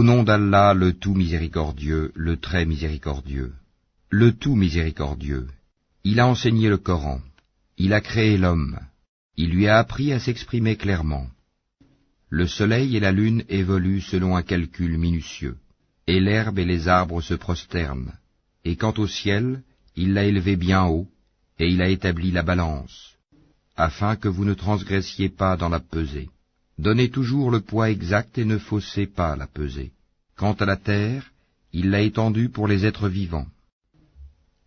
nom d'Allah, le tout miséricordieux, le très miséricordieux. Le tout miséricordieux. Il a enseigné le Coran. Il a créé l'homme. Il lui a appris à s'exprimer clairement. Le soleil et la lune évoluent selon un calcul minutieux, et l'herbe et les arbres se prosternent. Et quant au ciel, il l'a élevé bien haut, et il a établi la balance, afin que vous ne transgressiez pas dans la pesée. Donnez toujours le poids exact et ne faussez pas la pesée. Quant à la terre, il l'a étendue pour les êtres vivants.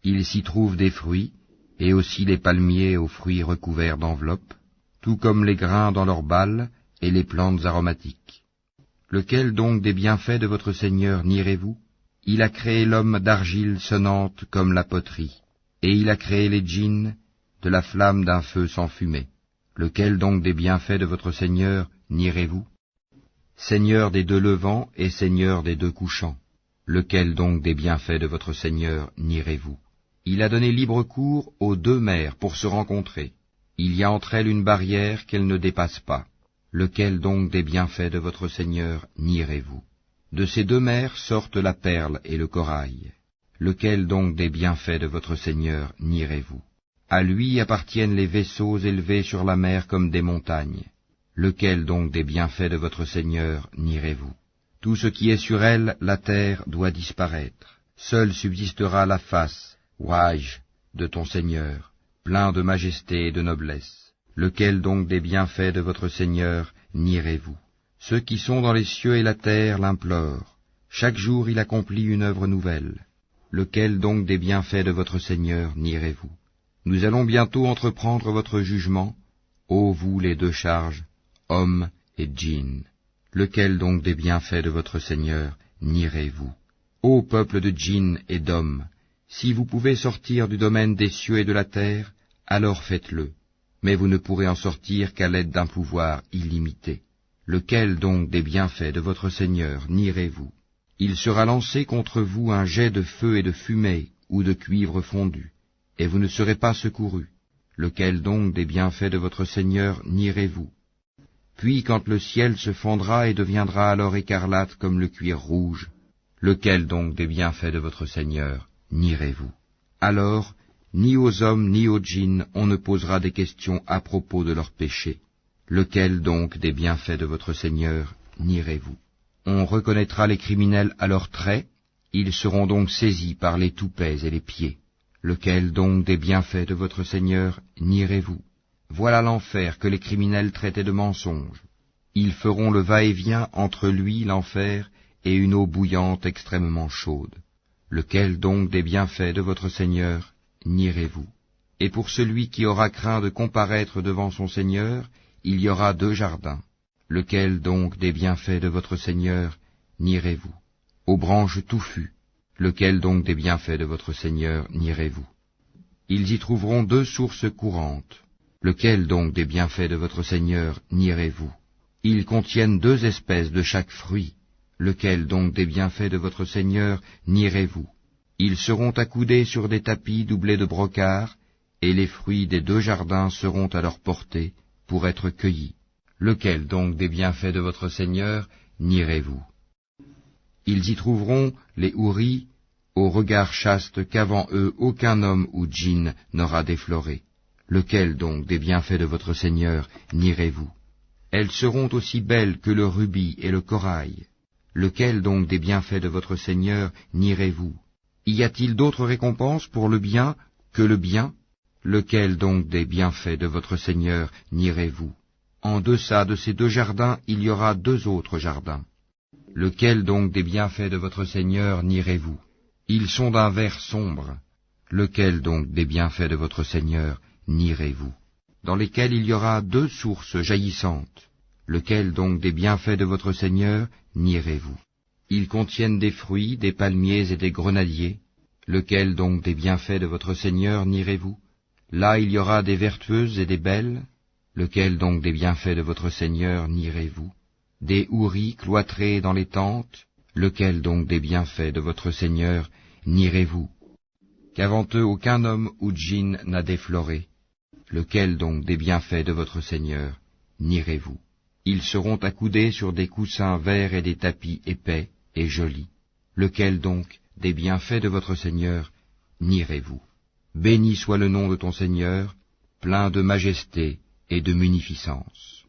Il s'y trouve des fruits, et aussi les palmiers aux fruits recouverts d'enveloppes, tout comme les grains dans leurs balles et les plantes aromatiques. Lequel donc des bienfaits de votre Seigneur nierez-vous? Il a créé l'homme d'argile sonnante comme la poterie, et il a créé les djinns de la flamme d'un feu sans fumée. Lequel donc des bienfaits de votre Seigneur nierez-vous? Seigneur des deux levants et Seigneur des deux couchants. Lequel donc des bienfaits de votre Seigneur nierez-vous? Il a donné libre cours aux deux mers pour se rencontrer. Il y a entre elles une barrière qu'elles ne dépassent pas. Lequel donc des bienfaits de votre Seigneur nierez-vous? De ces deux mers sortent la perle et le corail. Lequel donc des bienfaits de votre Seigneur nierez-vous? À lui appartiennent les vaisseaux élevés sur la mer comme des montagnes. Lequel donc des bienfaits de votre Seigneur nierez-vous? Tout ce qui est sur elle, la terre, doit disparaître. Seule subsistera la face, Wajh, de ton Seigneur, plein de majesté et de noblesse. Lequel donc des bienfaits de votre Seigneur nierez-vous? Ceux qui sont dans les cieux et la terre l'implorent. Chaque jour il accomplit une œuvre nouvelle. Lequel donc des bienfaits de votre Seigneur nierez-vous? Nous allons bientôt entreprendre votre jugement, ô vous les deux charges, hommes et djinns. Lequel donc des bienfaits de votre Seigneur nierez-vous? Ô peuple de djinns et d'hommes, si vous pouvez sortir du domaine des cieux et de la terre, alors faites-le, mais vous ne pourrez en sortir qu'à l'aide d'un pouvoir illimité. Lequel donc des bienfaits de votre Seigneur nierez-vous? Il sera lancé contre vous un jet de feu et de fumée ou de cuivre fondu, et vous ne serez pas secourus. Lequel donc des bienfaits de votre Seigneur nierez-vous? Puis quand le ciel se fendra et deviendra alors écarlate comme le cuir rouge, lequel donc des bienfaits de votre Seigneur nierez-vous? Alors, ni aux hommes ni aux djinns on ne posera des questions à propos de leurs péchés. Lequel donc des bienfaits de votre Seigneur nierez-vous? On reconnaîtra les criminels à leurs traits, ils seront donc saisis par les toupets et les pieds. Lequel donc des bienfaits de votre Seigneur nierez-vous? Voilà l'enfer que les criminels traitaient de mensonge. Ils feront le va-et-vient entre lui, l'enfer, et une eau bouillante extrêmement chaude. Lequel donc des bienfaits de votre Seigneur nierez-vous? Et pour celui qui aura craint de comparaître devant son Seigneur, il y aura deux jardins. Lequel donc des bienfaits de votre Seigneur nierez-vous? Aux branches touffues. Lequel donc des bienfaits de votre Seigneur nierez-vous? Ils y trouveront deux sources courantes. Lequel donc des bienfaits de votre Seigneur nierez-vous? Ils contiennent deux espèces de chaque fruit. Lequel donc des bienfaits de votre Seigneur nierez-vous? Ils seront accoudés sur des tapis doublés de brocart, et les fruits des deux jardins seront à leur portée pour être cueillis. Lequel donc des bienfaits de votre Seigneur nierez-vous? Ils y trouveront les houris, au regard chaste qu'avant eux aucun homme ou djinn n'aura défloré. Lequel donc des bienfaits de votre Seigneur nierez-vous? Elles seront aussi belles que le rubis et le corail. Lequel donc des bienfaits de votre Seigneur nierez-vous? Y a-t-il d'autre récompense pour le bien que le bien? Lequel donc des bienfaits de votre Seigneur nierez-vous? En deçà de ces deux jardins, il y aura deux autres jardins. Lequel donc des bienfaits de votre Seigneur nierez-vous? Ils sont d'un vert sombre. Lequel donc des bienfaits de votre Seigneur nierez-vous? Dans lesquels il y aura deux sources jaillissantes. Lequel donc des bienfaits de votre Seigneur nierez-vous? Ils contiennent des fruits, des palmiers et des grenadiers. Lequel donc des bienfaits de votre Seigneur nierez-vous? Là il y aura des vertueuses et des belles. Lequel donc des bienfaits de votre Seigneur nierez-vous? Des houris cloîtrés dans les tentes. Lequel donc des bienfaits de votre Seigneur nierez-vous? Qu'avant eux aucun homme ou djinn n'a défloré. Lequel donc des bienfaits de votre Seigneur nierez-vous? Ils seront accoudés sur des coussins verts et des tapis épais, et joli. Lequel donc, des bienfaits de votre Seigneur, nierez-vous? Béni soit le nom de ton Seigneur, plein de majesté et de munificence.